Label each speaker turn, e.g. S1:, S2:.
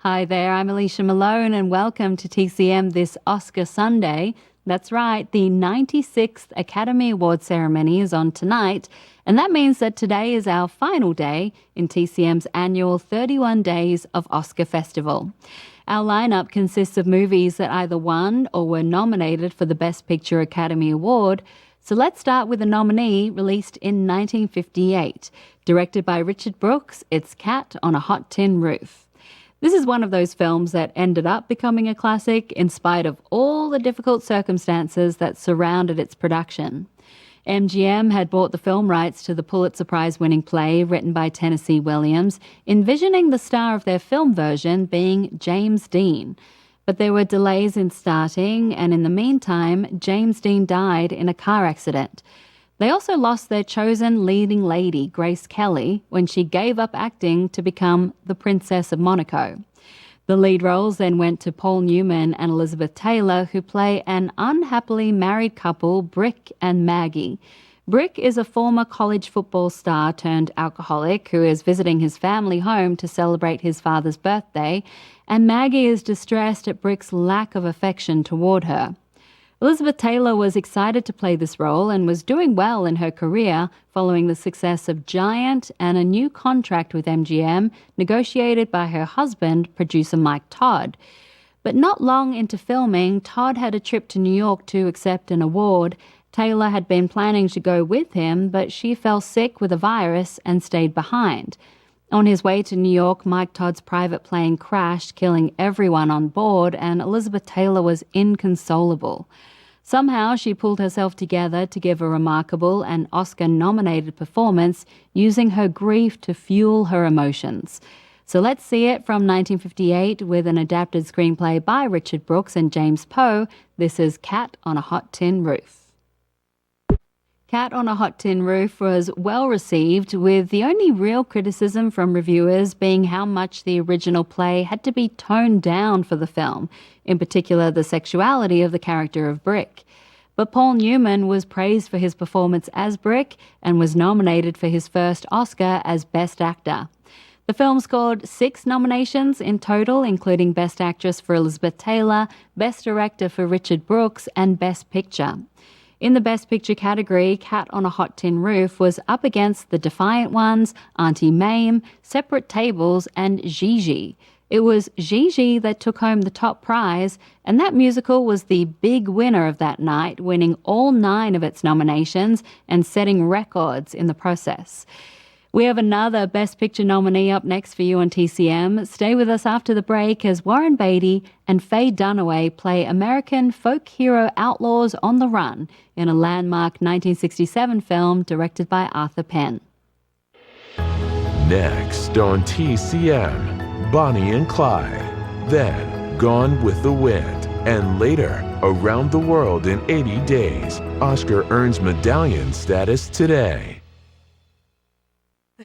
S1: Hi there, I'm Alicia Malone and welcome to TCM this Oscar Sunday. That's right, the 96th Academy Award ceremony is on tonight, and that means that today is our final day in TCM's annual 31 Days of Oscar Festival. Our lineup consists of movies that either won or were nominated for the Best Picture Academy Award. So let's start with a nominee released in 1958. Directed by Richard Brooks, it's Cat on a Hot Tin Roof. This is one of those films that ended up becoming a classic in spite of all the difficult circumstances that surrounded its production. MGM had bought the film rights to the Pulitzer Prize-winning play written by Tennessee Williams, envisioning the star of their film version being James Dean. But there were delays in starting, and in the meantime, James Dean died in a car accident. They also lost their chosen leading lady, Grace Kelly, when she gave up acting to become the Princess of Monaco. The lead roles then went to Paul Newman and Elizabeth Taylor, who play an unhappily married couple, Brick and Maggie. Brick is a former college football star turned alcoholic who is visiting his family home to celebrate his father's birthday, and Maggie is distressed at Brick's lack of affection toward her. Elizabeth Taylor was excited to play this role and was doing well in her career following the success of Giant and a new contract with MGM negotiated by her husband, producer Mike Todd. But not long into filming, Todd had a trip to New York to accept an award. Taylor had been planning to go with him, but she fell sick with a virus and stayed behind. On his way to New York, Mike Todd's private plane crashed, killing everyone on board, and Elizabeth Taylor was inconsolable. Somehow, she pulled herself together to give a remarkable and Oscar-nominated performance, using her grief to fuel her emotions. So let's see it from 1958 with an adapted screenplay by Richard Brooks and James Poe. This is Cat on a Hot Tin Roof. Cat on a Hot Tin Roof was well received, with the only real criticism from reviewers being how much the original play had to be toned down for the film, in particular the sexuality of the character of Brick. But Paul Newman was praised for his performance as Brick and was nominated for his first Oscar as Best Actor. The film scored 6 nominations in total, including Best Actress for Elizabeth Taylor, Best Director for Richard Brooks, and Best Picture. In the Best Picture category, Cat on a Hot Tin Roof was up against The Defiant Ones, Auntie Mame, Separate Tables, and Gigi. It was Gigi that took home the top prize, and that musical was the big winner of that night, winning all 9 of its nominations and setting records in the process. We have another Best Picture nominee up next for you on TCM. Stay with us after the break as Warren Beatty and Faye Dunaway play American folk hero outlaws on the run in a landmark 1967 film directed by Arthur Penn.
S2: Next on TCM, Bonnie and Clyde. Then Gone with the Wind. And later, Around the World in 80 Days. Oscar earns medallion status today.